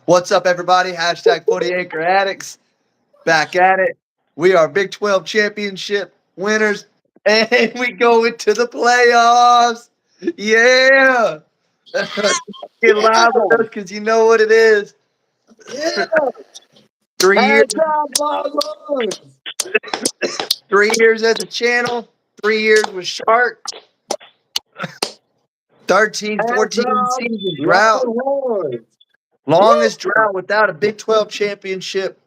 What's up, everybody? Hashtag 40 Acre Addicts. Back at it. We are Big 12 championship winners, and we go into the playoffs. Yeah. Get Yeah, live with us because you know what it is. yeah. 3 years, Hashtag Vamos. 3 years at the channel, 3 years with Shark, 13, 14 Hashtag season drought. Longhorns. Longest drought without a Big 12 championship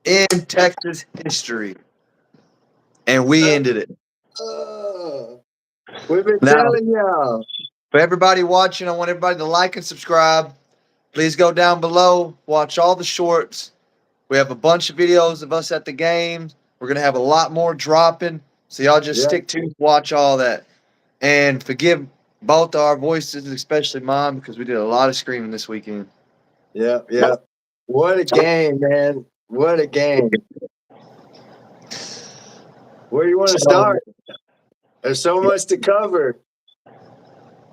in Texas history. And we ended it. Uh, we've been Now, telling y'all. for everybody watching, I want everybody to like and subscribe. Please go down below, watch all the shorts. We have a bunch of videos of us at the games. We're going to have a lot more dropping. So y'all just Yeah, stick to watch all that. And forgive both our voices, especially mine, because we did a lot of screaming this weekend. yeah. What a game, man. What a game. Where do you want to So start? There's so much to cover.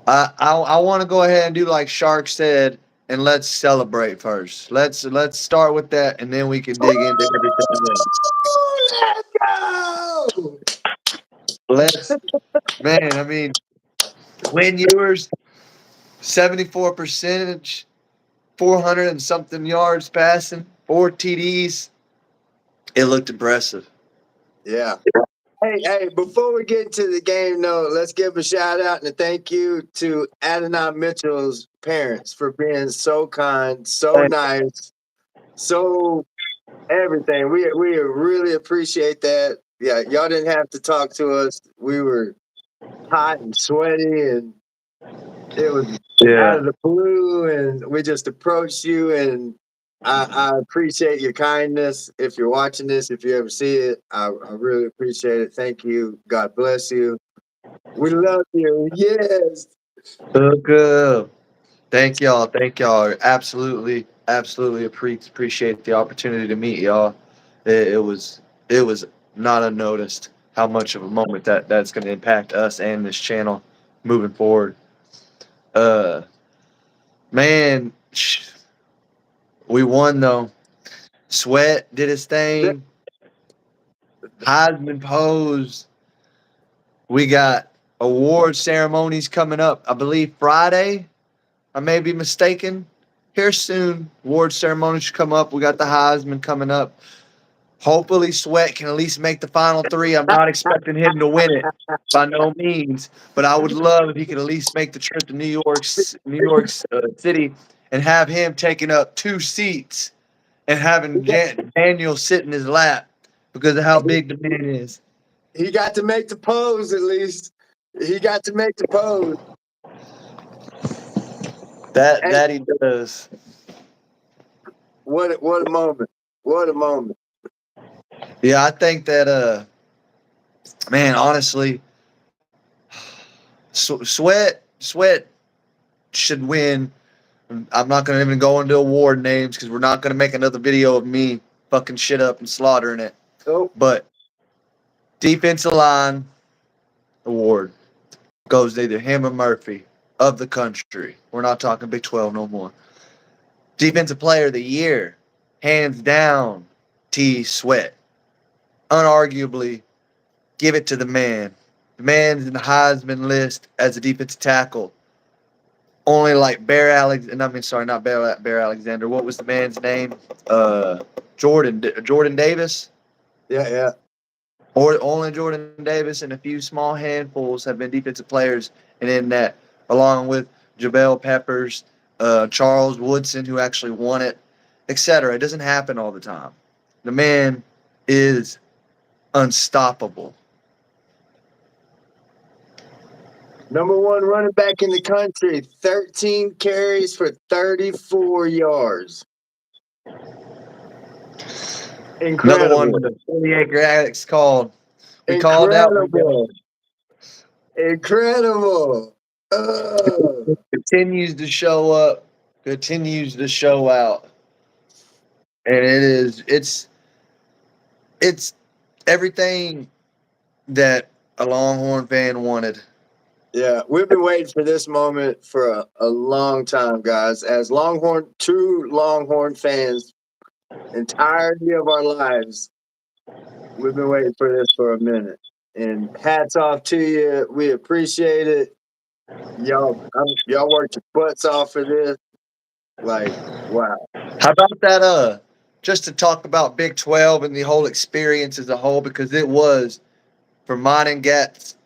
I want to go ahead and do like Shark said, and let's celebrate first. Let's start with that, and then we can dig into everything else. Let's go. Let's, man. I mean, Quinn Ewers, 74 percentage, 400 and something yards passing, 4 TDs. It looked impressive. Yeah. Hey, before we get into the game, though, let's give a shout out and a thank you to Adonai Mitchell's parents for being so kind, so nice, so everything. We really appreciate that. Yeah, y'all didn't have to talk to us. We were hot and sweaty, and it was out Yeah. of the blue, and we just approached you, and I appreciate your kindness. If you're watching this, if you ever see it, I really appreciate it. Thank you. God bless you. We love you. Yes. Look up. Thank y'all. Thank y'all. Absolutely appreciate the opportunity to meet y'all. It was not unnoticed how much of a moment that's going to impact us and this channel moving forward. Uh, man, we won though. Sweat did his thing. Heisman pose. We got award ceremonies coming up. I believe Friday. I may be mistaken. Here soon, award ceremony should come up. We got the Heisman coming up. Hopefully, Sweat can at least make the final three. I'm not expecting him to win it by no means, but I would love if he could at least make the trip to New York City, and have him taking up 2 seats and having Daniel sit in his lap because of how big the man is. He got to make the pose at least. He got to make the pose. That And that he does. what a moment. What a moment. Yeah, I think that man, honestly, Sweat should win. I'm not going to even go into award names because we're not going to make another video of me fucking shit up and slaughtering it. Oh, But defensive line award goes to either him or Murphy of the country. We're not talking Big 12 no more. Defensive player of the year, hands down, T Sweat. Unarguably, give it to the man. The man's in the Heisman list as a defensive tackle. Only like Bear Alex, and I mean, sorry, not Bear Alexander. What was the man's name? Jordan Davis, yeah. or only Jordan Davis and a few small handfuls have been defensive players, and in that, along with Jabel Peppers, Charles Woodson, who actually won it, etc. It doesn't happen all the time. The man is unstoppable. Number one running back in the country, 13 carries for 34 yards. Another one Incredible. the 40 Acre Addicts called. We called out. Incredible. Incredible. Continues to show up, continues to show out, and it's everything that a Longhorn fan wanted. Yeah, we've been waiting for this moment for a long time, guys. As true Longhorn fans, entirety of our lives, we've been waiting for this for a minute. And hats off to you. We appreciate it. Y'all worked your butts off for this. Like, wow. How about that? Just to talk about Big 12 and the whole experience as a whole, because it was, for mine and Gat's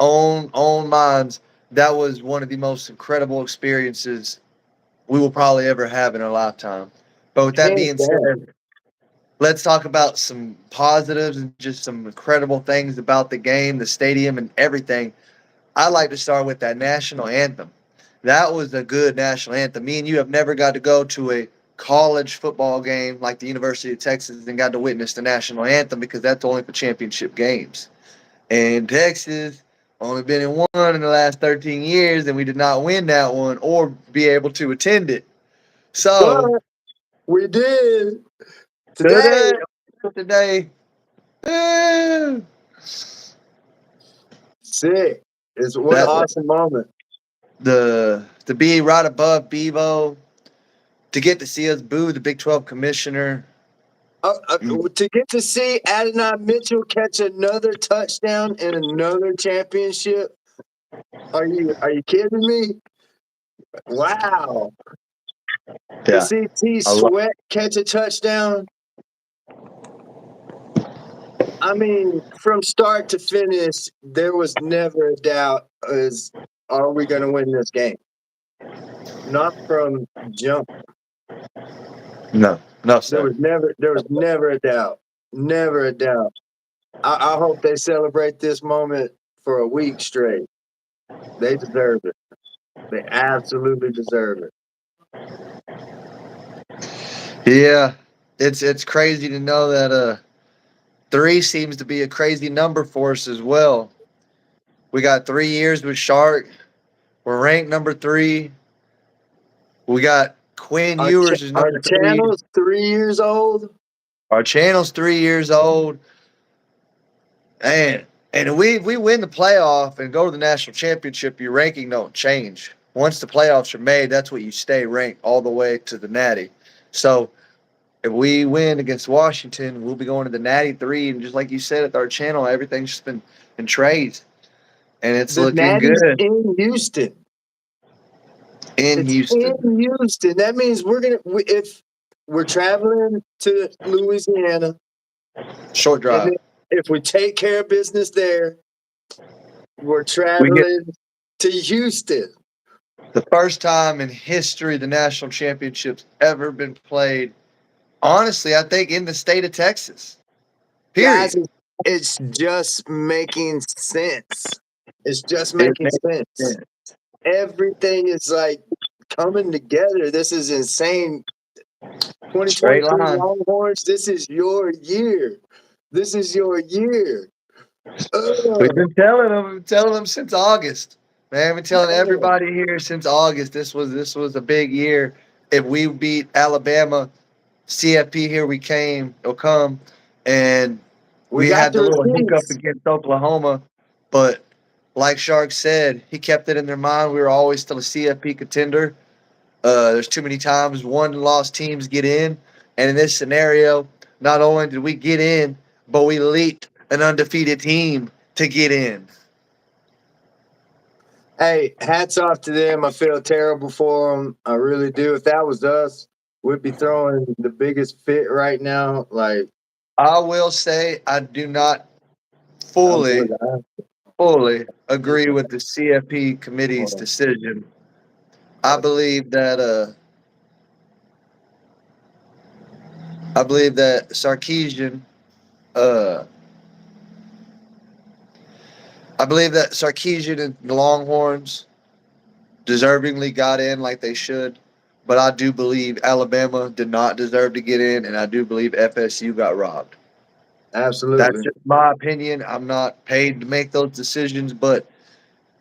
own minds, that was one of the most incredible experiences we will probably ever have in our lifetime. But with that Hands being down. said, let's talk about some positives and just some incredible things about the game, the stadium, and everything. I'd like to start with that national anthem. That was a good national anthem. Me and you have never got to go to a college football game like the University of Texas and got to witness the national anthem because that's only for championship games. And Texas only been in one in the last 13 years, and we did not win that one or be able to attend it. So But we did today. today, eh, Sick. What an that awesome moment. to be right above Bevo, to get to see us boo the Big 12 commissioner. To get to see Adonai Mitchell catch another touchdown in another championship. Are you kidding me? Wow. To Yeah, see T I love. Sweat catch a touchdown. I mean, from start to finish, there was never a doubt are we gonna win this game? Not from jump. No, There sir. was never a doubt. Never a doubt. I hope they celebrate this moment for a week straight. They deserve it. They absolutely deserve it. Yeah, it's crazy to know that 3 seems to be a crazy number for us as well. We got 3 years with Shark. We're ranked number 3. We got Quinn Ewers is Our number 3. channel's 3 years old. Our channel's 3 years old. And if we win the playoff and go to the national championship, your ranking don't change. Once the playoffs are made, that's what you stay ranked all the way to the Natty. So if we win against Washington, we'll be going to the Natty 3. And just like you said at our channel, everything's just been in trades. And it's The looking Natty's good in Houston. in It's in Houston. Houston. That means if we're traveling to Louisiana, Short and drive. then if we take care of business there, we're We get traveling to Houston. the first time in history the national championship's ever been played. Honestly, I think in the state of Texas. Guys, Period. it's just making sense. It's just It making makes sense. sense. Everything is like coming together. This is insane. Straight 2023 line. Longhorns, this is your year. This is your year. We've Ugh, been telling them since August. Man, we've been telling man. everybody here since August. This was a big year. If we beat Alabama, CFP, here we came. It'll come, and We we got had the the little hiccup receipts. against Oklahoma, but like Shark said, he kept it in their mind. We were always still a CFP contender. There's too many times one-loss teams get in, and in this scenario, not only did we get in, but we leaped an undefeated team to get in. Hey, hats off to them. I feel terrible for them. I really do. If that was us, we'd be throwing the biggest fit right now. Like, I will say I do not I'm fully, with that. fully agree with the CFP committee's decision. I believe that Sarkeesian uh, I believe that Sarkeesian and the Longhorns deservingly got in like they should, but I do believe Alabama did not deserve to get in, and I do believe FSU got robbed. That's Absolutely. just my opinion. I'm not paid to make those decisions, but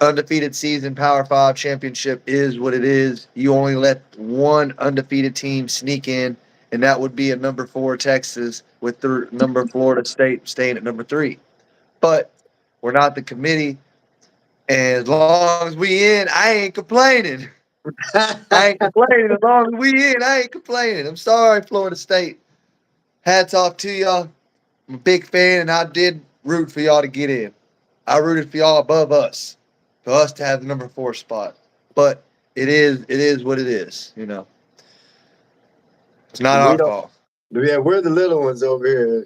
undefeated season Power Five championship is what it is. You only let one undefeated team sneak in, and that would be a number 4 Texas with the number Florida State staying at number 3. But we're not the committee. And as long as we in, I ain't complaining. I ain't complaining. As long as we in, I ain't complaining. I'm sorry, Florida State. Hats off to y'all. I'm a big fan, and I did root for y'all to get in. I rooted for y'all above us, for us to have the number 4 spot. But it is what it is. It's not We our don't. fault. Yeah, we're the little ones over here.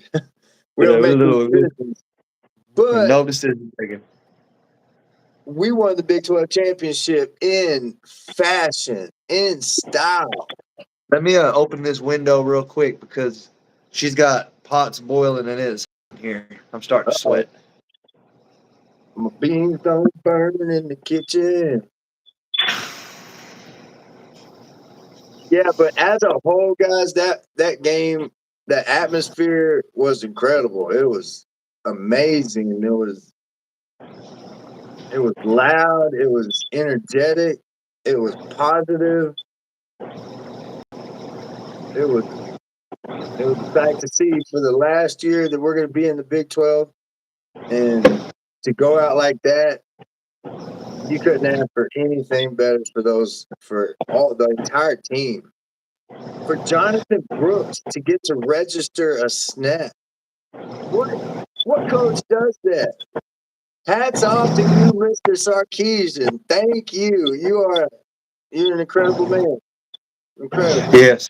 We Yeah, don't we're make these little, decisions. But no decision taken. we won the Big 12 championship in fashion, in style. Let me open this window real quick because she's got pots boiling and it's here. I'm starting to Uh-oh. sweat. My beans don't burn in the kitchen. Yeah, but as a whole, guys, that game, the atmosphere was incredible. It was amazing. It was loud. It was energetic. It was positive. It was it was exciting to see for the last year that we're going to be in the Big 12, and to go out like that, you couldn't ask for anything better for all the entire team. For Jonathan Brooks to get to register a snap, what what coach does that? Hats off to you, Mr. Sarkeesian. Thank you. You're an incredible man. Incredible. Yes,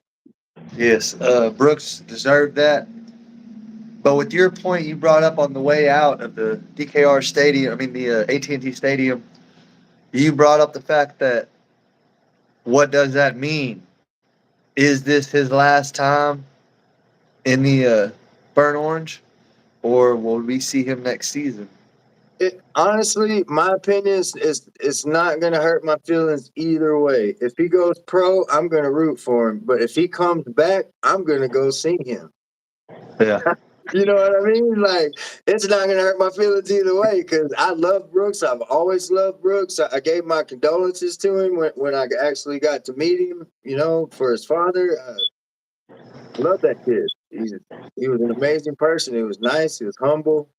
yes. Brooks deserved that. But with your point you brought up on the way out of the DKR Stadium, I mean the AT&T Stadium, you brought up the fact that what does that mean? Is this his last time in the burnt orange, or will we see him next season? Honestly, my opinion is it's not gonna hurt my feelings either way. If he goes pro, I'm gonna root for him. But if he comes back, I'm gonna go see him. Yeah. You know what I mean? Like, it's not gonna hurt my feelings either way because I love Brooks. I've always loved Brooks. I gave my condolences to him when I actually got to meet him. For his father. I love that kid. He was an amazing person. He was nice. He was humble.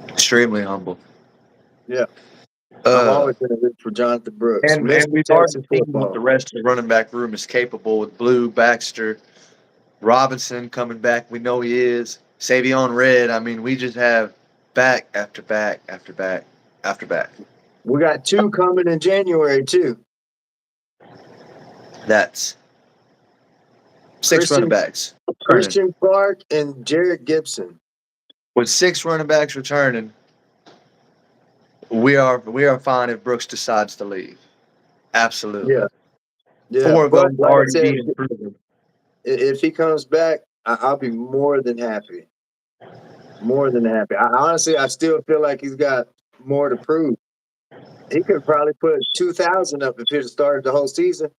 Extremely humble. Yeah, I'm Uh, always gonna root for Jonathan Brooks, and Mr. we've already Texas seen what football. the rest of the running back room is capable with Blue, Baxter, Robinson coming back. We know he is. Savion Red. I mean, we just have back after back after back after back. We got two coming in January too. That's 6 running Christian backs returning. Christian Clark and Jared Gibson. With 6 running backs returning, we are fine if Brooks decides to leave. Absolutely. Yeah, yeah. 4 of But those like I already said, being proven. if he comes back, I'll be more than happy. More than happy. I still feel like he's got more to prove. He could probably put 2,000 up if he'd started the whole season.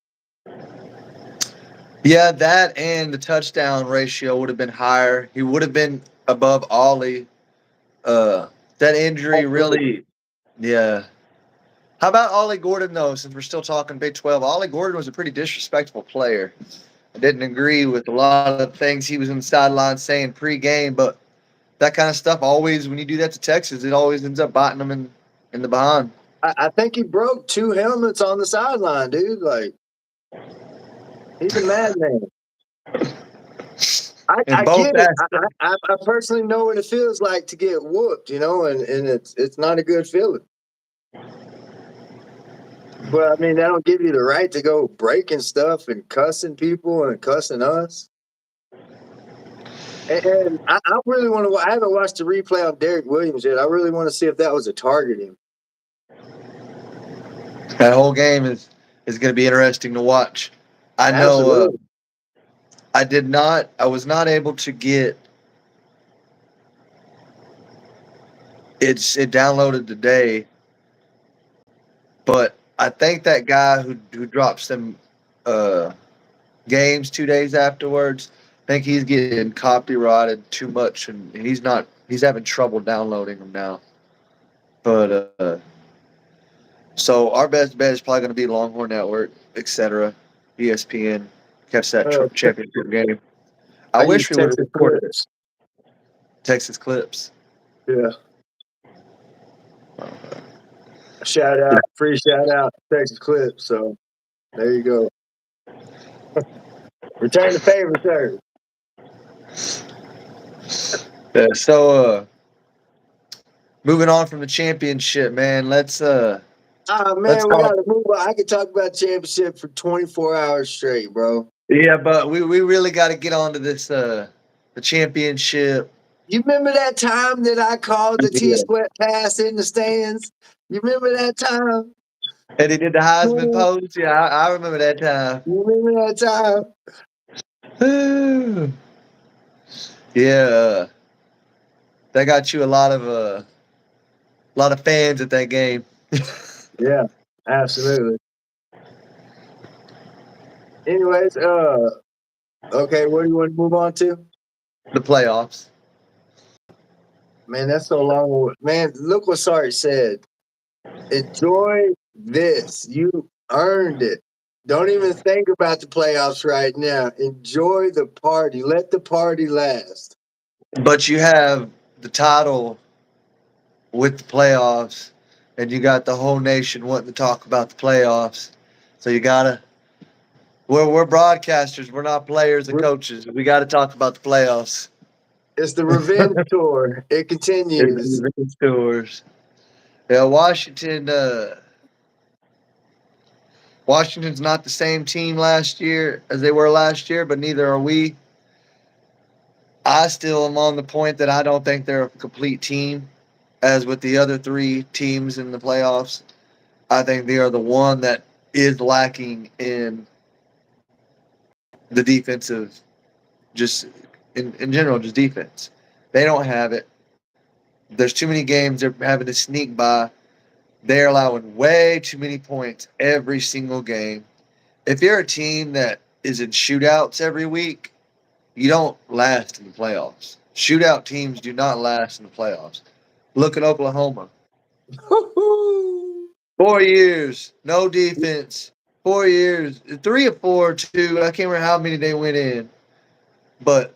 Yeah, that and the touchdown ratio would have been higher. He would have been above Ollie. That injury really, yeah. How about Ollie Gordon though? Since we're still talking Big 12, Ollie Gordon was a pretty disrespectful player. I didn't agree with a lot of things he was in the sidelines saying pre-game, but that kind of stuff always, when you do that to Texas, it always ends up biting them in the behind. I think he broke 2 helmets on the sideline, dude. Like, he's a madman. In I both get it. aspects. I personally know what it feels like to get whooped, and it's not a good feeling. But I mean, that don't give you the right to go breaking stuff and cussing people and cussing us. And I really want to. I haven't watched the replay on Derek Williams yet. I really want to see if that was a targeting. That whole game is going to be interesting to watch. I know Absolutely. I was not able to get it downloaded today, but I think that guy who drops them games 2 days afterwards, I think he's getting copyrighted too much, and he's having trouble downloading them now. But so our best bet is probably going to be Longhorn Network, etc., ESPN, catch that Uh, championship game. I I use wish we would have Texas recorded it. clips. Texas clips. Yeah. Shout out, free shout out, Texas Clip. So there you go. Return the favor, sir. Yeah, so moving on from the championship, man. Let's Oh let's man, we talk. gotta move on. I could talk about championship for 24 hours straight, bro. Yeah, but we really got to get on to this the championship. You remember that time that I called the T Yeah. Sweat pass in the stands? You remember that time? And he did the Heisman You pose. Yeah, I remember that time. remember that time? Yeah, that got you a lot of fans at that game. Yeah, absolutely. Anyways, okay, what do you want to move on to? The playoffs. Man, that's so long. Man, look what Sarge said. Enjoy this. You earned it. Don't even think about the playoffs right now. Enjoy the party. Let the party last. But you have the title with the playoffs, and you got the whole nation wanting to talk about the playoffs. So you gotta. We're broadcasters. We're not players and coaches. We got to talk about the playoffs. It's the revenge tour. It It's continues. the tours. Yeah, Washington. Washington's not the same team last year as they were last year, but neither are we. I still am on the point that I don't think they're a complete team, as with the other three teams in the playoffs. I think they are the one that is lacking in the defensive, just in general, just defense. They don't have it. There's too many games they're having to sneak by. They're allowing way too many points every single game. If you're a team that is in shootouts every week, you don't last in the playoffs. Shootout teams do not last in the playoffs. Look at Oklahoma. 4 years, no defense. 4 years, 3 or 4, 2. I can't remember how many they went in, but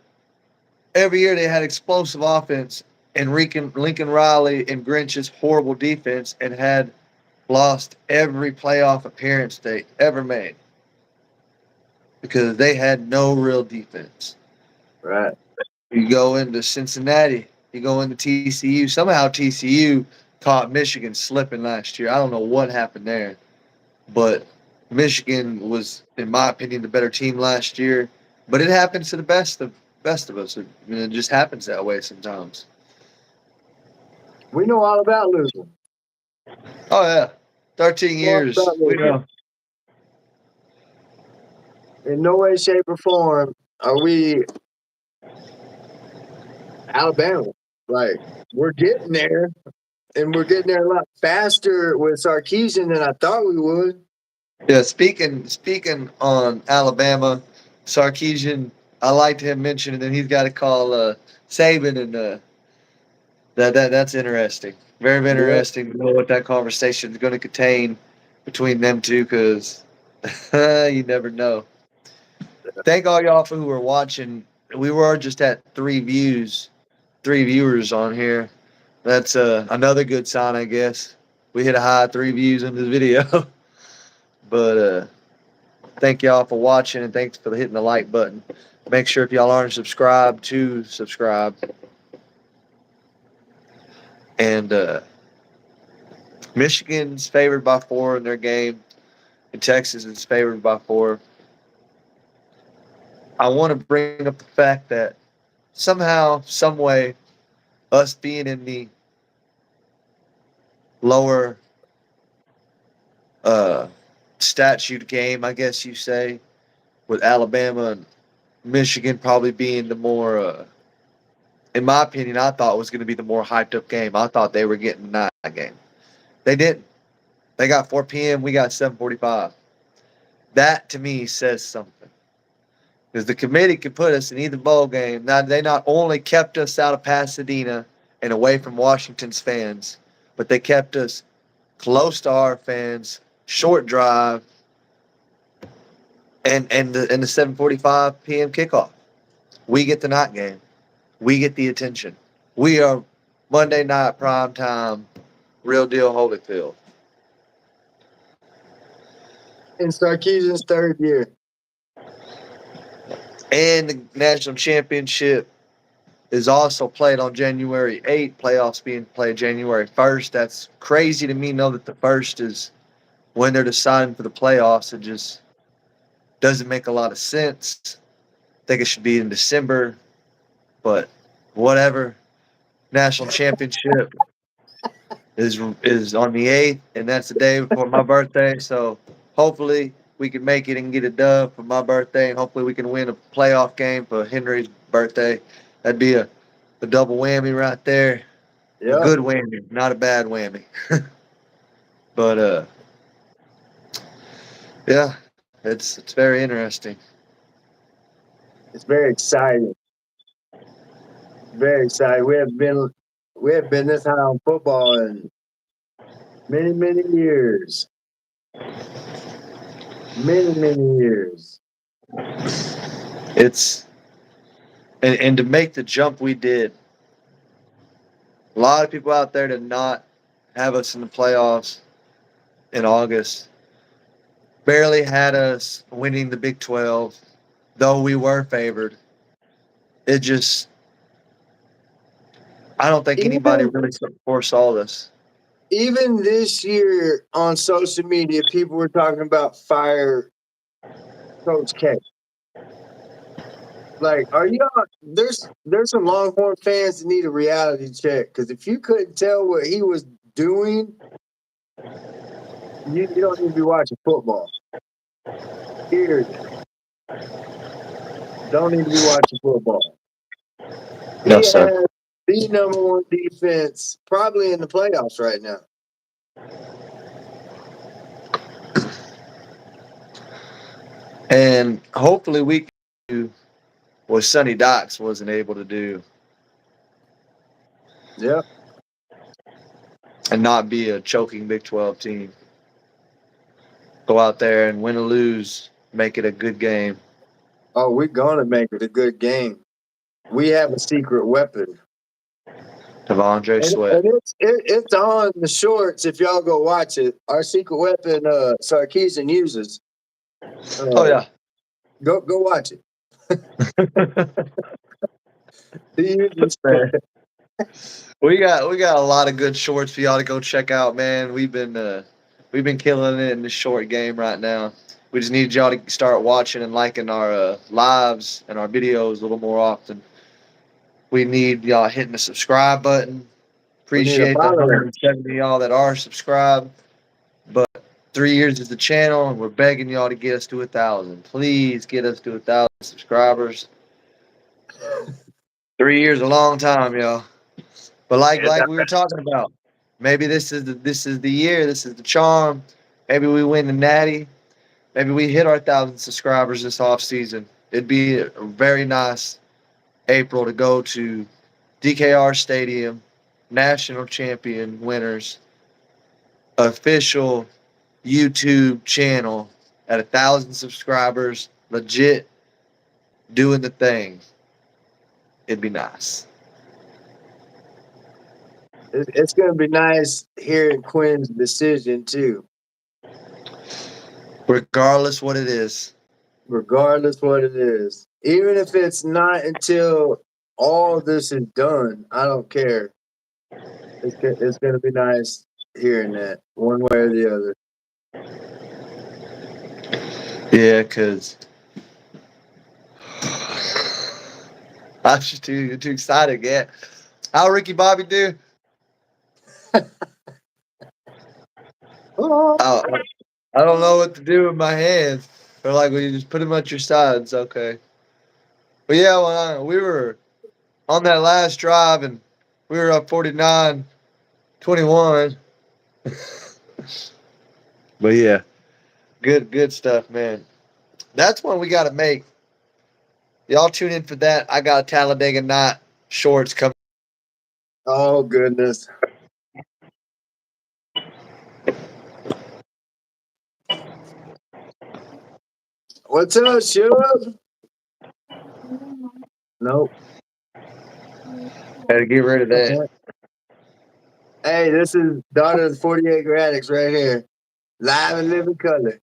every year they had explosive offense and Lincoln Riley and Grinch's horrible defense and had lost every playoff appearance they ever made because they had no real defense. Right. You go into Cincinnati, you go into TCU. Somehow TCU caught Michigan slipping last year. I don't know what happened there, but Michigan was, in my opinion, the better team last year. But it happens to the best of us. It just happens that way sometimes. We know all about losing. Oh yeah, 13 We know all years. about We losing. know. In no way, shape, or form are we Alabama. Like, we're getting there, and we're getting there a lot faster with Sarkisian than I thought we would. Yeah, speaking on Alabama, Sarkisian, I liked him mentioning that he's got to call Saban, and that's interesting. Very, very Yeah. interesting to know what that conversation is going to contain between them two, because you never know. Thank all y'all for who were watching. We were just at 3 viewers on here. That's another good sign, I guess. We hit a high 3 views in this video, but thank y'all for watching, and thanks for hitting the like button. Make sure if y'all aren't subscribed to subscribe. And Michigan's favored by 4 in their game, and Texas is favored by 4. I want to bring up the fact that somehow, some way, us being in the lower uh, statute game, I guess you say, with Alabama and Michigan probably being the more, in my opinion, I thought was going to be the more hyped up game. I thought they were getting that game. They didn't. They got 4 p.m. We got 7:45. That to me says something, because the committee could put us in either bowl game. Now they not only kept us out of Pasadena and away from Washington's fans, but they kept us close to our fans, short drive, and the 7:45 p.m. kickoff. We get the night game. We get the attention. We are Monday night prime time, real deal Holyfield. in Sarkeesian's third year. And the national championship is also played on January 8th. Playoffs being played January 1st. That's crazy to me. Know that the first is when they're deciding for the playoffs. It just doesn't make a lot of sense. I think it should be in December, but whatever. National championship is on the 8th, and that's the day before my birthday. So hopefully we can make it and get it done for my birthday, and hopefully we can win a playoff game for Henry's birthday. That'd be a double whammy right there. A Yep. good whammy, not a bad whammy. But yeah, it's very interesting. It's very exciting. Very exciting. We have been this high on football in many, many years. Many years. It's and to make the jump we did, a lot of people out there did not have us in the playoffs in August. Barely had us winning the Big 12, though we were favored. It just, I don't think anybody Even really foresaw this. even this year on social media, people were talking about fire Coach K. Like, are y'all there's some Longhorn fans that need a reality check, because if you couldn't tell what he was doing, you don't need to be watching football. Period. Don't need to be watching football. No, He sir. has the number one defense probably in the playoffs right now. And hopefully we can do what Sonny Docks wasn't able to do Yep. and not be a choking Big 12 team. Go out there and win or lose, make it a good game. Oh, we're gonna make it a good game. We have a secret weapon. Devondre And Sweat. it's on the shorts if y'all go watch it. Our secret weapon Sarkeesian uses. Oh, yeah. Go watch it. He uses Man. We got a lot of good shorts for y'all to go check out, man. We've been killing it in the short game right now. We just need y'all to start watching and liking our lives and our videos a little more often. We need y'all hitting the subscribe button. we need a Appreciate the follower. 170 of y'all that are subscribed. But 3 years is the channel, and we're begging y'all to get us to 1,000. Please get us to 1,000 subscribers. 3 years a long time, y'all. But like we were talking about, maybe this is the year, this is the charm. Maybe we win the Natty. Maybe we hit our 1,000 subscribers this off season. It'd be a very nice April to go to DKR Stadium, national champion winners, official YouTube channel at 1,000 subscribers, legit doing the thing. It'd be nice. It's gonna be nice hearing Quinn's decision too. Regardless what it is. Regardless what it is. Even if it's not until all this is done, I don't care. It's gonna be nice hearing that one way or the other. Yeah, because I'm just too excited. Yeah. How Ricky Bobby do? Oh, I don't know what to do with my hands. They're like, well, you just put them at your sides. Okay. But yeah, when we were on that last drive and we were up 49-21. But yeah, good stuff, man. That's one we got to make. Y'all tune in for that. I got a Talladega Night shorts coming. oh goodness. What's up, Shug? Nope. Got to get rid of that. Okay. Hey, this is Daughter of the 40 Acre Addicts right here. Live and living color.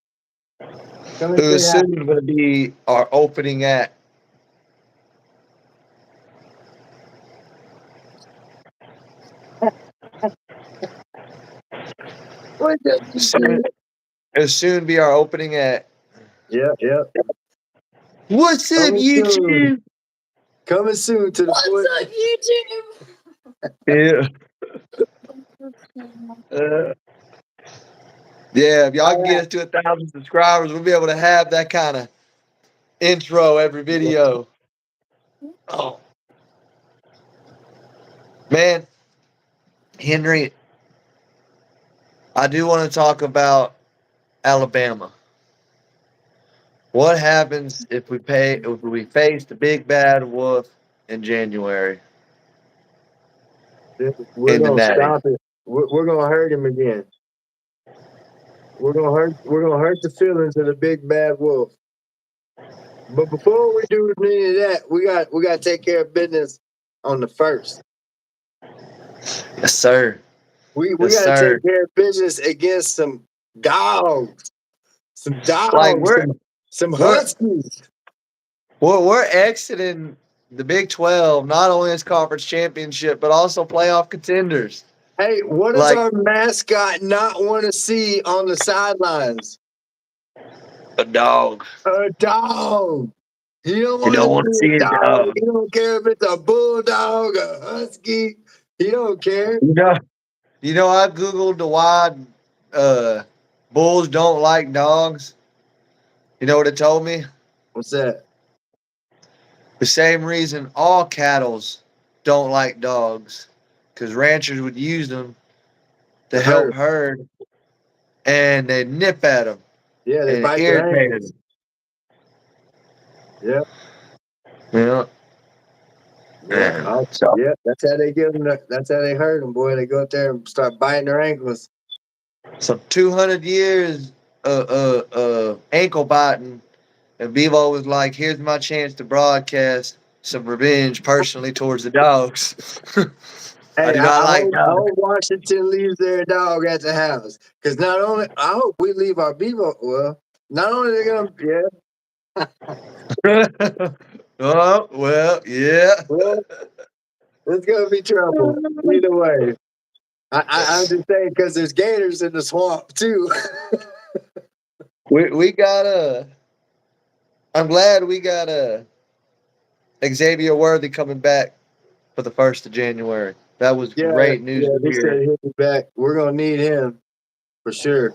Come and who say is hi. soon going to be our opening act. What the- Soon, it'll soon be our opening act. Yeah. What's up, Coming soon. YouTube? Coming soon to the Yeah. Yeah, if y'all can get us to 1,000 subscribers, we'll be able to have that kind of intro every video. Oh, man, Henry, I do want to talk about Alabama. What happens if we face the big bad wolf in January We're in the gonna Natty? stop it. We're gonna hurt him again. We're gonna hurt the feelings of the big bad wolf. But before we do any of that, we got to take care of business on the first. Yes, sir. We Yes, got to sir. take care of business against some dogs, Like some we're huskies. we're exiting the Big 12 not only as conference championship but also playoff contenders. Hey, what does Like our mascot not want to see on the sidelines? a dog. A dog. He don't You want don't to want to see see a a dog. dog. He don't care if it's a bulldog, a husky. He don't care. I googled the why uh, bulls don't like dogs. You know what it told me? What's that? The same reason all cattles don't like dogs, because ranchers would use them to The help herd. herd, and they nip at them Yeah, they and it bite their irritated hands. them. Yeah, Yeah. yeah, Man. So yeah. That's how they give them. That's how they hurt them, boy. They go out there and start biting their ankles. so 200 years ankle biting, and Bevo was like, "Here's my chance to broadcast some revenge personally towards the dogs." I Hey, do not like I dogs. hope Washington leaves their dog at the house. Because not only I hope we leave our Bevo. Well, not only they're gonna Oh well, yeah. well, it's gonna be trouble either way. I'm just saying because there's gators in the swamp too. We got a. I'm glad we got a Xavier Worthy coming back for the 1st of January. That was Yeah, great news yeah. to They said hear. he'll be back. We're gonna need him for sure.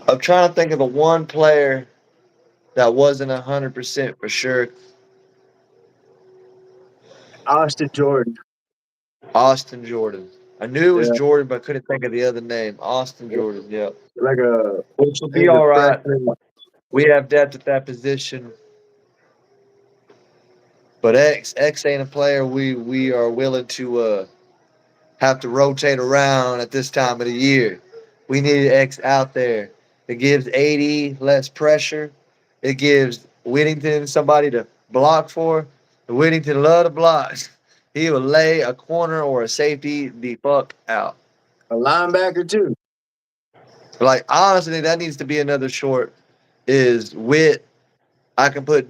I'm trying to think of the one player that wasn't 100% for sure. Austin Jordan. Austin Jordan. I knew it was Yeah, Jordan, but I couldn't think of the other name. Austin Jordan. Yep. like a Which will he be was a all right. freshman. We have depth at that position. But X ain't a player we are willing to have to rotate around at this time of the year. We need X out there. It gives AD less pressure. It gives Whittington somebody to block for. Whittington love to block. He will lay a corner or a safety the fuck out. A linebacker too. Like honestly, that needs to be another short. Is Wit? I can put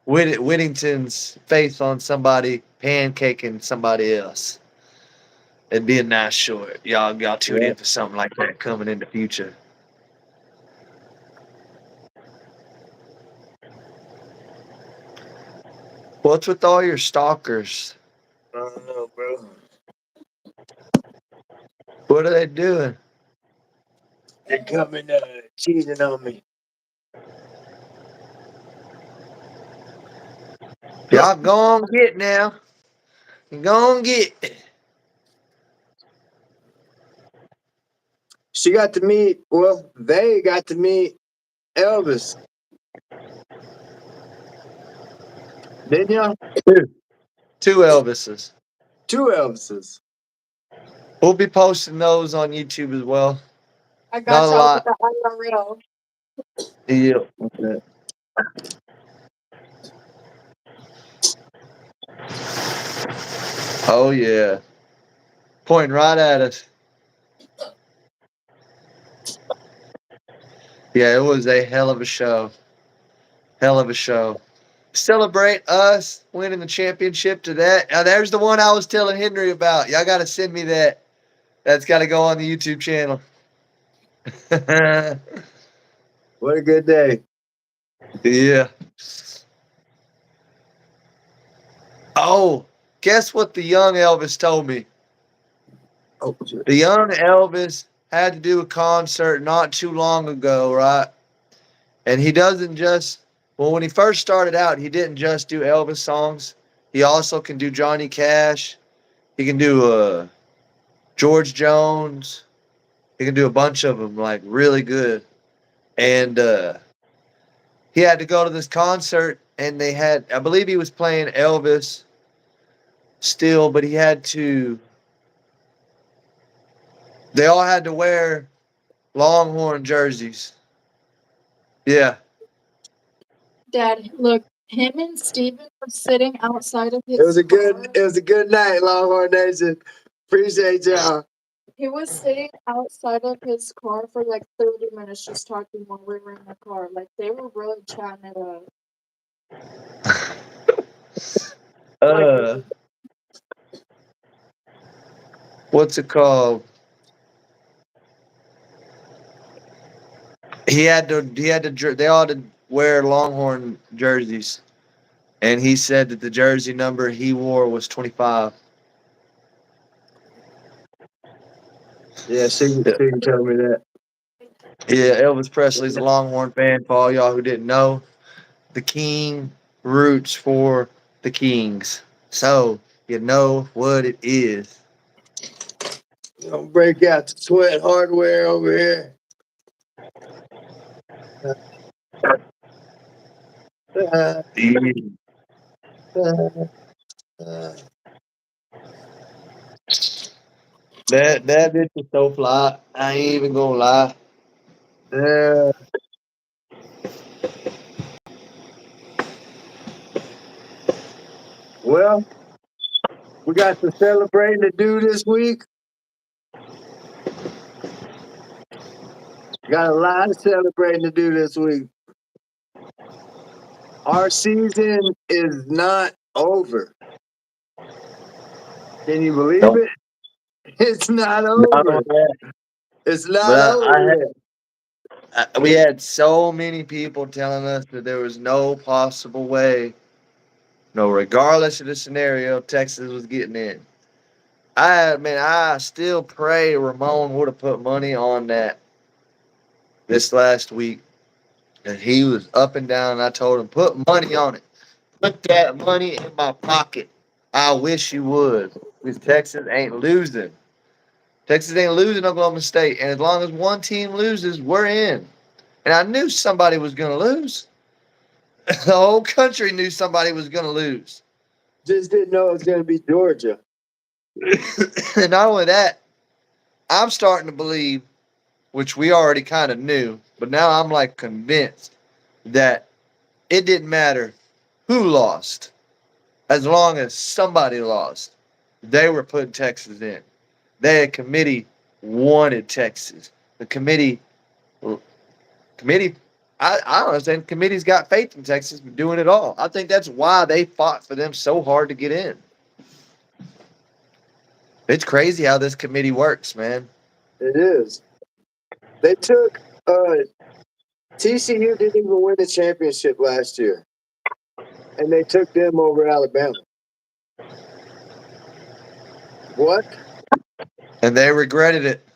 Whittington's face on somebody pancaking somebody else. It'd be a nice short. Y'all tune Yeah. in for something like that coming in the future. What's with all your stalkers? I don't know, bro. What are they doing? They're coming cheating on me. Y'all go on get now. Go on get. She got to meet. Well, they got to meet Elvis. Didn't y'all? Two Elvises. Two Elvises. We'll be posting those on YouTube as well. I Not got a y'all with lot. the IRL. Yeah. Okay. Oh yeah. Pointing right at us. Yeah, it was a hell of a show. Hell of a show. Celebrate us winning the championship to that. Now, there's the one I was telling Henry about. Y'all got to send me that. That's got to go on the YouTube channel. What a good day. Yeah. Oh, guess what the young Elvis told me? Oh, shit. The young Elvis had to do a concert not too long ago, right? And he doesn't just, well, when he first started out, he didn't just do Elvis songs. He also can do Johnny Cash. He can do George Jones. He can do a bunch of them, like really good. And he had to go to this concert, and they had, I believe he was playing Elvis still, but he had to, they all had to wear Longhorn jerseys. Yeah. Dad, look, him and Steven were sitting outside of his It was a good. car. It was a good night, Longhorn Nation. Appreciate y'all. He was sitting outside of his car for like 30 minutes just talking while we were in the car. Like they were really chatting it up. Uh, what's it called? They all had to wear Longhorn jerseys. And he said that the jersey number he wore was 25. Yeah, she told me that. Yeah, Elvis Presley's a Longhorn fan. For all y'all who didn't know, the King roots for the Kings. So you know what it is. Don't break out the sweat hardware over here. That bitch is so fly. I ain't even gonna lie. Yeah. Well, we got some celebrating to do this week. Got a lot of celebrating to do this week. Our season is not over. Can you believe Nope. it? It's not Not over. on that. It's not But over yet. we had so many people telling us that there was no possible way, no, regardless of the scenario, Texas was getting in. I still pray Ramon would have put money on that this last week. And he was up and down. And I told him, put money on it. Put that money in my pocket. I wish you would. Because Texas ain't losing. Texas ain't losing Oklahoma State. And as long as one team loses, we're in. And I knew somebody was going to lose. The whole country knew somebody was going to lose. Just didn't know it was going to be Georgia. And not only that, I'm starting to believe, which we already kind of knew, but now I'm like convinced that it didn't matter who lost, as long as somebody lost. They were putting Texas in. The committee wanted Texas. The committee, I don't understand. Committee's got faith in Texas for doing it all. I think that's why they fought for them so hard to get in. It's crazy how this committee works, man. It is. They took TCU didn't even win the championship last year, and they took them over Alabama. What? And they regretted it.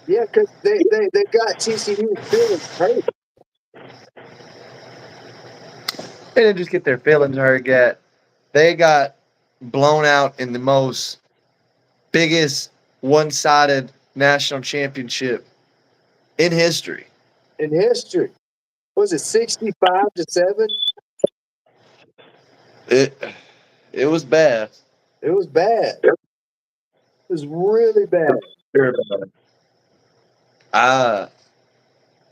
Yeah, because they got TCU feelings hurt. They didn't just get their feelings hurt yet. They got blown out in the most biggest one-sided national championship in history. In history. Was it 65-7? It was bad. It was bad. It was really bad. I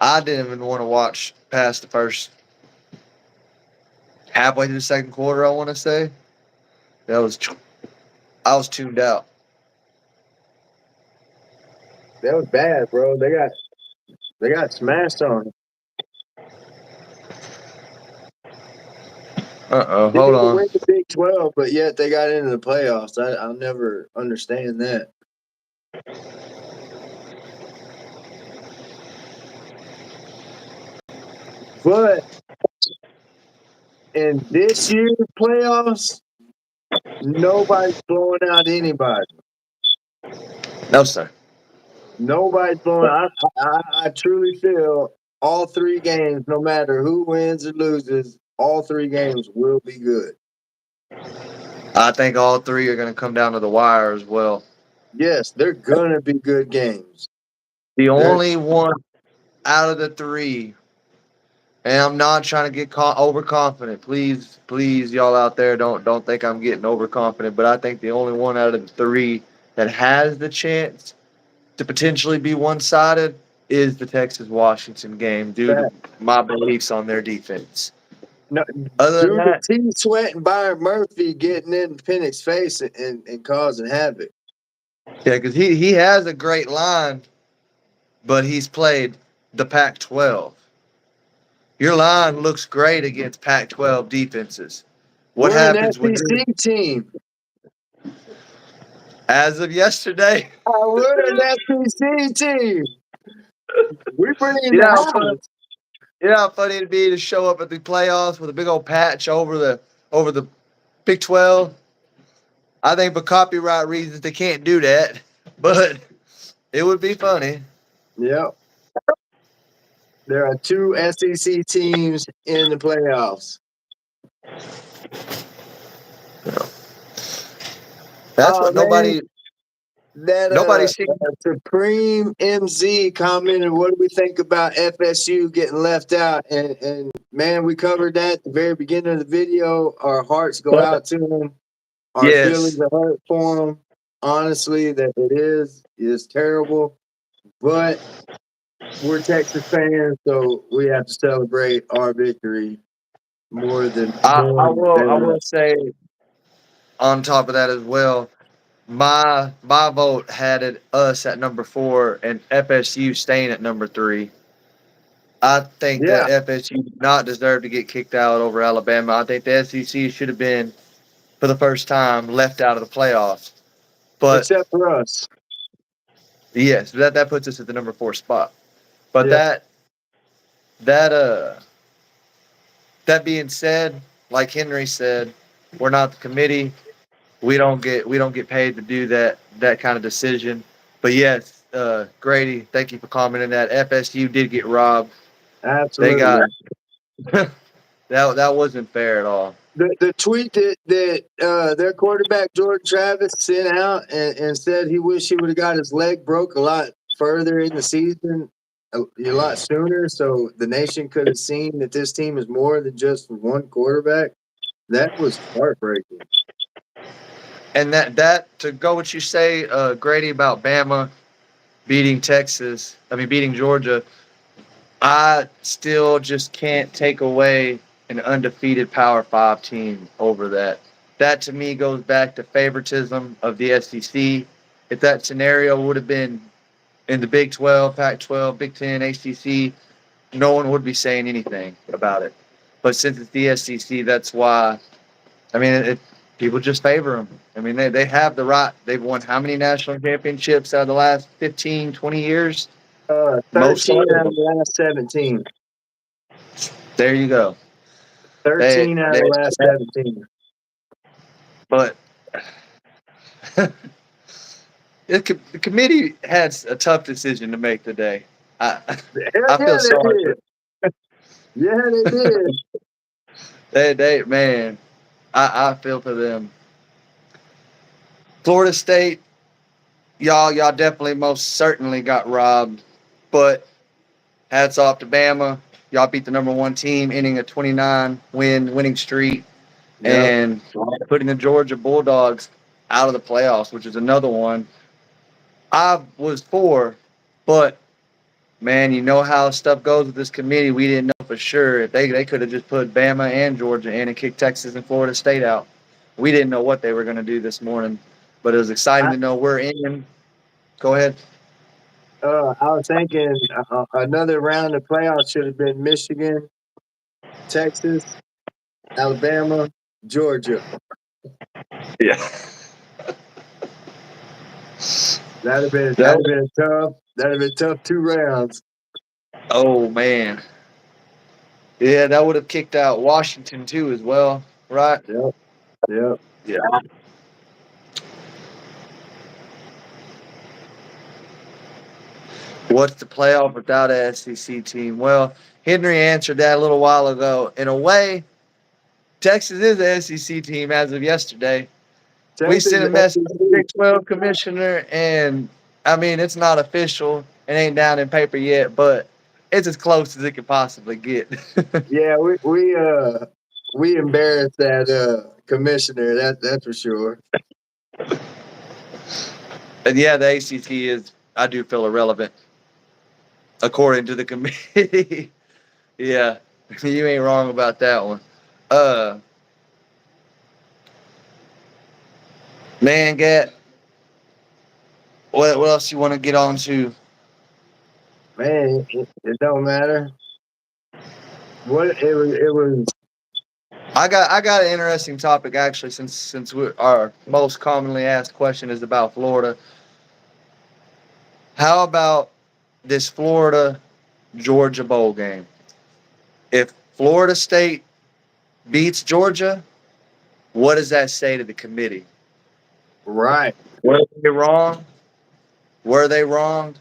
I didn't even want to watch past the first halfway through the second quarter. I want to say I was tuned out. That was bad, bro. They got smashed on. They Hold didn't on. win the Big 12, but yet they got into the playoffs. I'll never understand that. But in this year's playoffs, nobody's blowing out anybody. No, sir. Nobody's blowing. I truly feel all three games, no matter who wins or loses, all three games will be good. I think all three are going to come down to the wire as well. Yes, they're gonna be good games. The only one out of the three, and I'm not trying to get overconfident. Please, y'all out there, don't think I'm getting overconfident. But I think the only one out of the three that has the chance to potentially be one-sided is the Texas-Washington game due to my beliefs on their defense. No, Other than due to that, T. Sweat and Byron Murphy getting in Penix's face and causing havoc. yeah, because he has a great line, but he's played the Pac-12. Your line looks great against Pac-12 defenses. What We're an happens when SEC team. as of yesterday? We're an SEC team. We bring in You know the how fun, house. you know how funny it'd be to show up at the playoffs with a big old patch over the Big 12. I think for copyright reasons they can't do that, but it would be funny. Yep. There are two SEC teams in the playoffs. That's Oh what man, nobody that seen. Supreme MZ commented, "What do we think about FSU getting left out?" And man, we covered that at the very beginning of the video. Our hearts go out to them. Our feelings Yes, are hurt for them. Honestly, that it is terrible. But we're Texas fans, so we have to celebrate our victory more than I than will say on top of that as well. My vote had us at number 4 and FSU staying at number 3. I think yeah. that FSU did not deserve to get kicked out over Alabama. I think the SEC should have been, for the first time, left out of the playoffs. But Except for us. yes, that puts us at the number 4 spot. But Yeah. that that being said, like Henry said, we're not the committee. We don't get paid to do that kind of decision. But yes, Grady, thank you for commenting that FSU did get robbed. They Absolutely. got that wasn't fair at all. The tweet that their quarterback Jordan Travis sent out and said he wished he would have got his leg broke a lot further in the season, a lot sooner, so the nation could have seen that this team is more than just one quarterback. That was heartbreaking. And that to go what you say, Grady, about Bama beating beating Georgia, I still just can't take away an undefeated Power Five team over that. That to me goes back to favoritism of the SEC. If that scenario would have been in the Big 12, Pac 12, Big 10, ACC, no one would be saying anything about it. But since it's the SEC, that's why. I mean, people just favor them. I mean, they have the right. They've won how many national championships out of the last 15, 20 years? Most 13 of out of them. the last 17. There you go. 13 out of the last 17. But the committee had a tough decision to make today. I Hell I yeah, feel sorry they for did. Yeah, they did. they man. I feel for them. Florida State, y'all definitely most certainly got robbed, but hats off to Bama. Y'all beat the number 1 team, ending a 29 winning streak, Yep. and putting the Georgia Bulldogs out of the playoffs, which is another one I was for, but man, you know how stuff goes with this committee. We didn't know for sure if they could have just put Bama and Georgia in and kicked Texas and Florida State out. We didn't know what they were going to do this morning, but it was exciting to know we're in. Go ahead. I was thinking another round of playoffs should have been Michigan, Texas, Alabama, Georgia. Yeah. That'd have been tough. That'd have been tough 2 rounds. Oh man. Yeah, that would have kicked out Washington too as well, right? Yep. Yep. Yeah. What's the playoff without a SEC team? Well, Henry answered that a little while ago. In a way, Texas is a SEC team as of yesterday. We Texas, sent a message to the Big 12 commissioner, and I mean, it's not official. It ain't down in paper yet, but it's as close as it could possibly get. yeah, we embarrassed that commissioner. That's for sure. And yeah, the ACT is, I do feel, irrelevant, according to the committee. Yeah, you ain't wrong about that one. Uh, man, Gat, what else you want to get on to? Man, it don't matter. What it was. I got an interesting topic actually, since our most commonly asked question is about Florida. How about this Florida Georgia bowl game? If Florida State beats Georgia, what does that say to the committee? Right. Were they wrong? Were they wronged?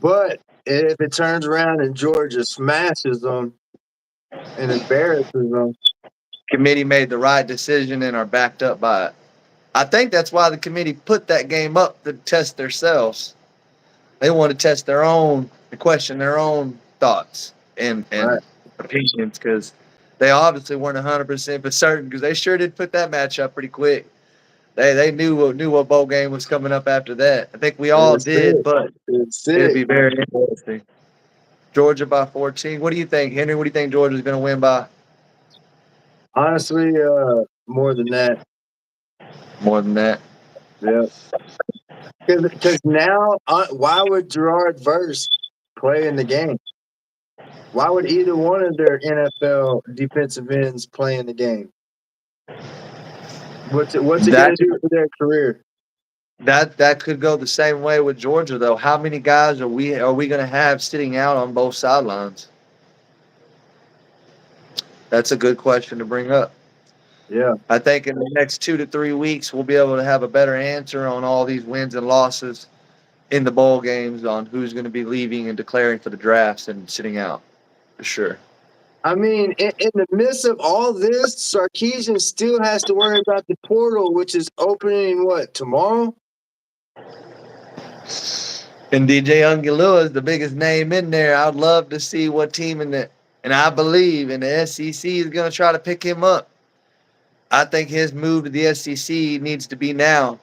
But if it turns around and Georgia smashes them and embarrasses them, Committee made the right decision and are backed up by it. I think that's why the committee put that game up to test themselves. They want to test their own, to question their own thoughts and right? opinions, because they obviously weren't 100% for certain, because they sure did put that match up pretty quick. They knew what bowl game was coming up after that. I think we all It's did, sick. but It's it'd sick. be very interesting. Georgia by 14. What do you think, Henry? What do you think Georgia's going to win by? Honestly, more than that. More than that. Yeah. Because now, why would Gerard Verse play in the game? Why would either one of their NFL defensive ends play in the game? What's it That going to do for their career? that could go the same way with Georgia, though. How many guys are we going to have sitting out on both sidelines? That's a good question to bring up. Yeah. I think in the next 2 to 3 weeks, we'll be able to have a better answer on all these wins and losses in the bowl games, on who's going to be leaving and declaring for the drafts and sitting out, for sure. I mean, in the midst of all this, Sarkisian still has to worry about the portal, which is opening, tomorrow? And DJ Ungulua is the biggest name in there. I'd love to see what team and I believe in the SEC is going to try to pick him up. I think his move to the SEC needs to be now.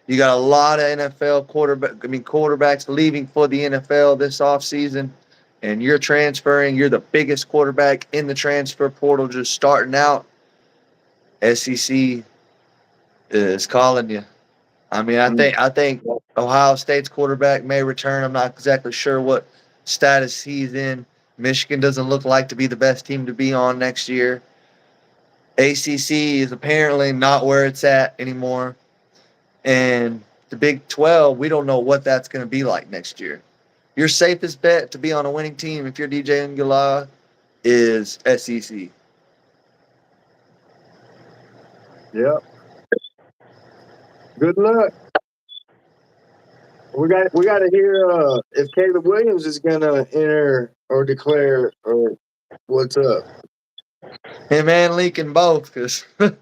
You got a lot of quarterbacks leaving for the NFL this offseason, and you're transferring. You're the biggest quarterback in the transfer portal just starting out. SEC is calling you. I mean, I think Ohio State's quarterback may return. I'm not exactly sure what status he's in. Michigan doesn't look like to be the best team to be on next year. ACC is apparently not where it's at anymore. And the Big 12, we don't know what that's going to be like next year. Your safest bet to be on a winning team if you're DJ Ungulua is SEC. Yep. Good luck. We got to hear if Caleb Williams is gonna enter or declare or what's up. Him and Lincoln both, because the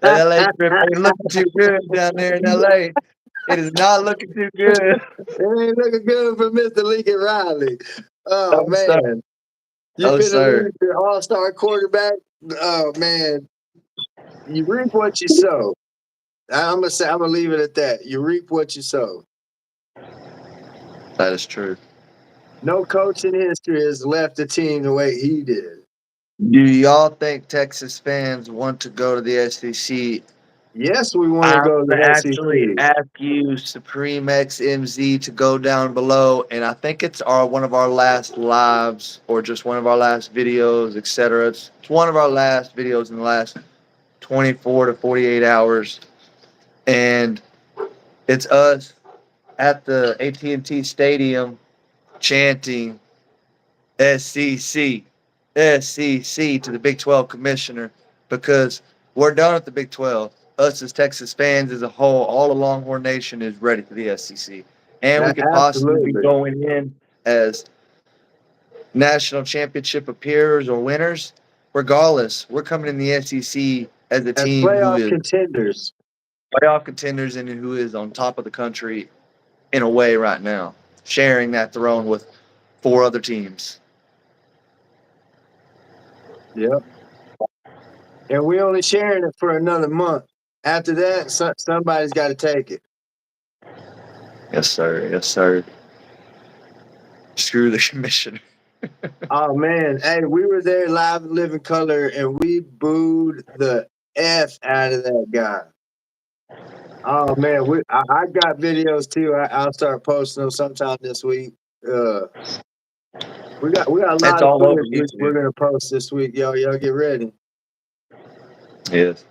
LA trip ain't looking too good down there in LA. It is not looking too good. It ain't looking good for Mr. Lincoln Riley. Oh No, sir. man, you No, finna sir. lose your all-star quarterback. Oh man, you reap what you sow. I'm gonna leave it at that. You reap what you sow. That is true. No coach in history has left the team the way he did. Do y'all think Texas fans want to go to the SEC Yes, we want to I'm go to gonna the actually SEC. ask you, Supreme XMZ, to go down below, and I think it's one of our last lives or just one of our last videos, etc. It's one of our last videos in the last 24 to 48 hours, and it's us at the AT&T Stadium chanting SEC, SEC to the Big 12 commissioner, because we're done with the Big 12. Us as Texas fans as a whole, all the Longhorn Nation is ready for the SEC. And we could possibly be Absolutely. going in as national championship appearers or winners. Regardless, we're coming in the SEC as a As team who playoff is contenders. playoff contenders and who is on top of the country in a way right now, sharing that throne with 4 other teams. Yep. And we only sharing it for another month. After that, somebody's got to take it. Yes, sir. Yes, sir. Screw the commissioner. Oh man, hey, we were there live in living color, and we booed the F out of that guy. Oh man, I got videos too. I'll start posting them sometime this week. We got a lot It's of all over footage we're YouTube. gonna post this week, y'all get ready. Yes.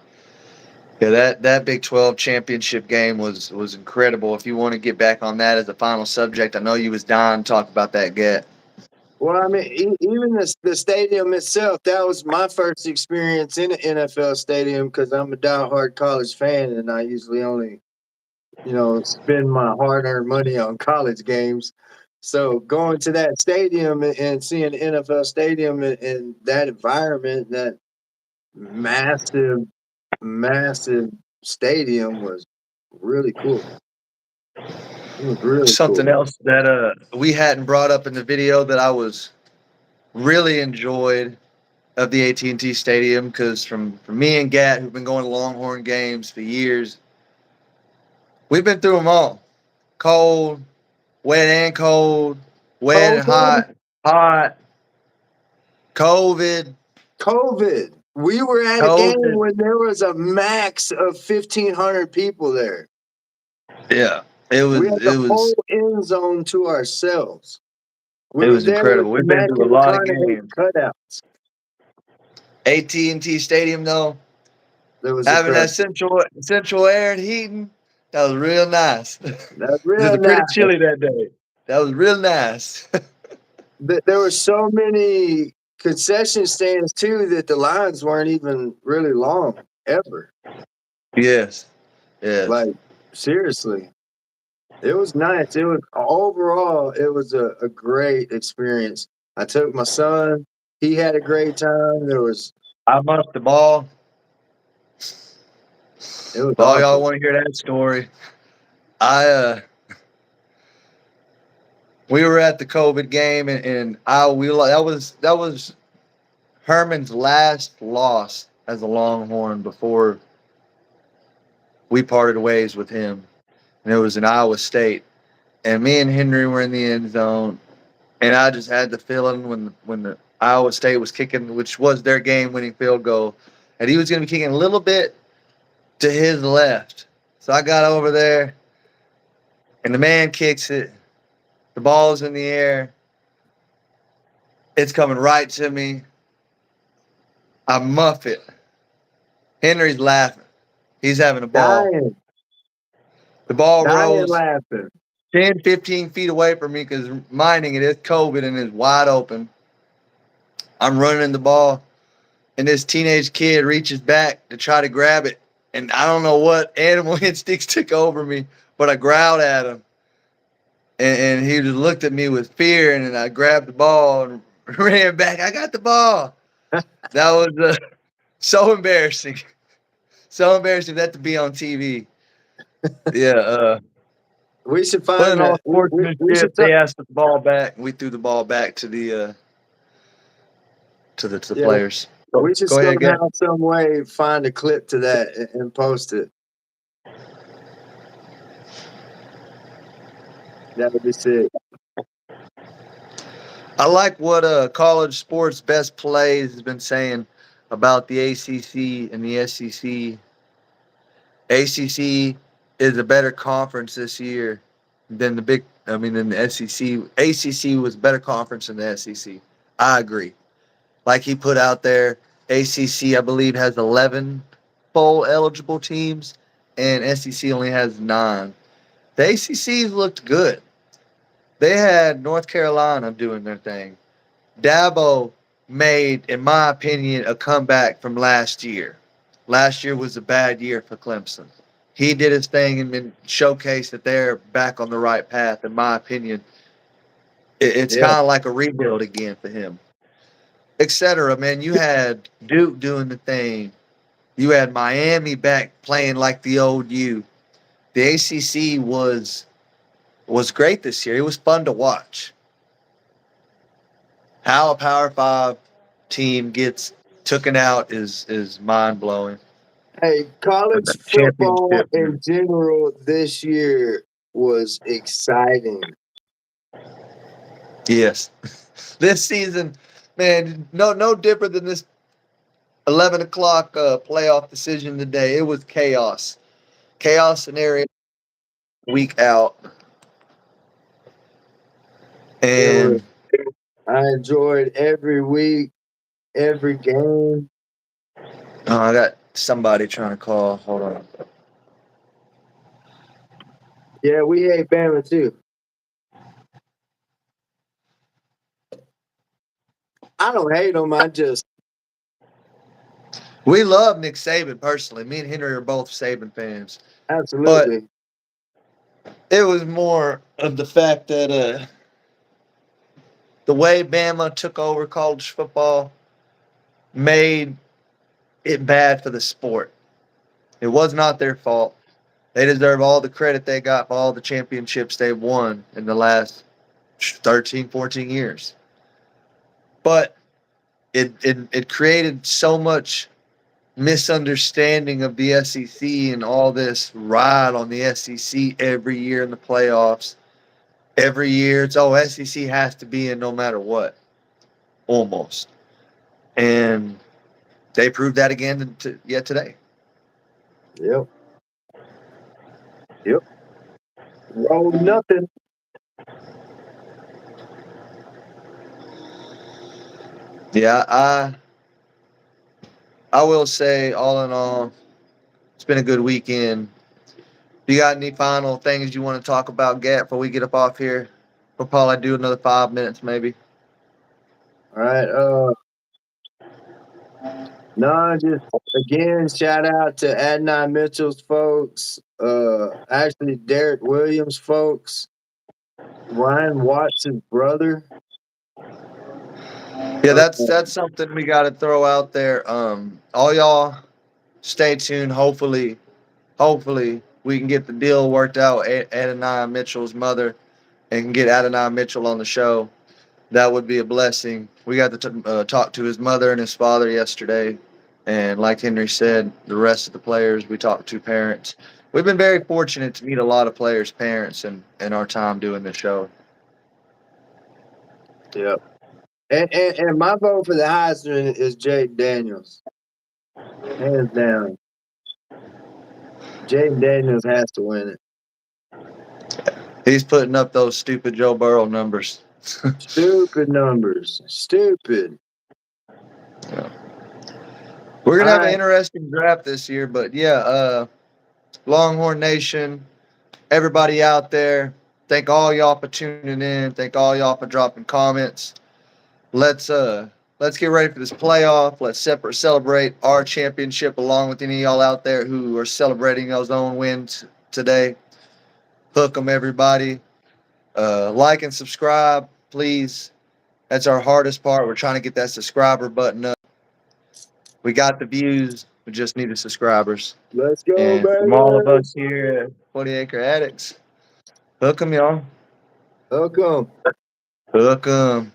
Yeah, that Big 12 championship game was incredible. If you want to get back on that as a final subject, I know you was dying to talk about that get. Well, I mean, even the stadium itself, that was my first experience in an NFL stadium because I'm a diehard college fan, and I usually only, spend my hard-earned money on college games. So going to that stadium and seeing the NFL stadium and that environment, that massive, massive stadium was really cool. It was really Something cool. else that we hadn't brought up in the video that I was really enjoyed of the AT&T Stadium, because from me and Gat, who've been going to Longhorn games for years, we've been through them all. Cold, wet and cold, wet and COVID, hot, COVID, COVID. We were at a game COVID. when there was a max of 1,500 people there. Yeah, We had the whole end zone to ourselves. We it were was there with incredible. the We've been through Matthew a lot of McConaughey games. cutouts. AT&T Stadium though, That was having that impressive. central air and heating, that was real nice. That's It real was pretty nice. chilly that day. That was real nice. There were so many concession stands too that the lines weren't even really long ever. Yes. Yes. Like seriously, it was nice. It was overall, it was a great experience. I took my son. He had a great time. I must the ball. It was All y'all awesome. want to hear that story. I We were at the COVID game, and that was Herman's last loss as a Longhorn before we parted ways with him. And it was in Iowa State. And me and Henry were in the end zone, and I just had the feeling when the Iowa State was kicking, which was their game-winning field goal, and he was going to be kicking a little bit to his left. So I got over there, and the man kicks it. The ball's in the air. It's coming right to me. I muff it. Henry's laughing. He's having a ball. Dying, The ball dying rolls laughing. 10, 15 feet away from me, because minding it is COVID and it's wide open. I'm running the ball, and this teenage kid reaches back to try to grab it. And I don't know what animal instincts took over me, but I growled at him. And he just looked at me with fear, and then I grabbed the ball and ran back. I got the ball. That was so embarrassing. So embarrassing that to be on TV. Yeah. We should But find in all that. We should sportsmanship, they asked for the ball back, and we threw the ball back to the yeah. players. We should Go ahead, guys. somehow, some way find a clip to that and post it. That would be sick. I like what college sports best plays has been saying about the ACC and the SEC ACC is a better conference this year than than the SEC. ACC was a better conference than the SEC. I agree. Like he put out there, ACC, I believe, has 11 bowl eligible teams, and SEC only has 9. The ACC's looked good. They had North Carolina doing their thing. Dabo made, in my opinion, a comeback from last year. Last year was a bad year for Clemson. He did his thing and showcased that they're back on the right path. In my opinion, it's Yeah. kind of like a rebuild again for him, etc. Man, you had Duke doing the thing. You had Miami back playing like the old you. The ACC was great this year. It was fun to watch. How a Power Five team gets taken out is mind blowing. Hey, college football Championship. in general this year was exciting. Yes. This season, man, no different than this 11 o'clock playoff decision today. It was chaos. Chaos scenario week out. It was. And I enjoyed every week, every game. I got somebody trying to call. Hold on. Yeah, we hate Bama too. I don't hate them. We love Nick Saban personally. Me and Henry are both Saban fans. Absolutely. It was more of the fact that the way Bama took over college football made it bad for the sport. It was not their fault. They deserve all the credit they got for all the championships they've won in the last 13, 14 years. But it created so much misunderstanding of the SEC and all this ride on the SEC every year in the playoffs. Every year, it's SEC has to be in no matter what, almost. And they proved that again today. Yep. Roll nothing. Yeah, I will say, all in all, it's been a good weekend. You got any final things you want to talk about, Gat, before we get up off here? We'll probably do another 5 minutes, maybe. All right. No, just again, shout out to Adnan Mitchell's folks. Actually, Derek Williams' folks. Ryan Watson's brother. Yeah, that's something we got to throw out there. All y'all, stay tuned. Hopefully, we can get the deal worked out. Adonai Mitchell's mother, and can get Adonai Mitchell on the show. That would be a blessing. We got to talk to his mother and his father yesterday, and like Henry said, the rest of the players we talked to parents. We've been very fortunate to meet a lot of players' parents in our time doing the show. Yep. And my vote for the Heisman is Jaden Daniels. Hands down. Jaden Daniels has to win it. He's putting up those stupid Joe Burrow numbers. Stupid numbers. Stupid. Yeah. We're gonna have an Alright. interesting draft this year, but yeah, Longhorn Nation, everybody out there, thank all y'all for tuning in. Thank all y'all for dropping comments. Let's get ready for this playoff. Let's celebrate our championship along with any of y'all out there who are celebrating those own wins today. Hook them, everybody. Like and subscribe, please. That's our hardest part. We're trying to get that subscriber button up. We got the views. We just need the subscribers. Let's go, And baby. from all of us here at 40 Acre Addicts, hook 'em, y'all. Hook 'em. Hook 'em.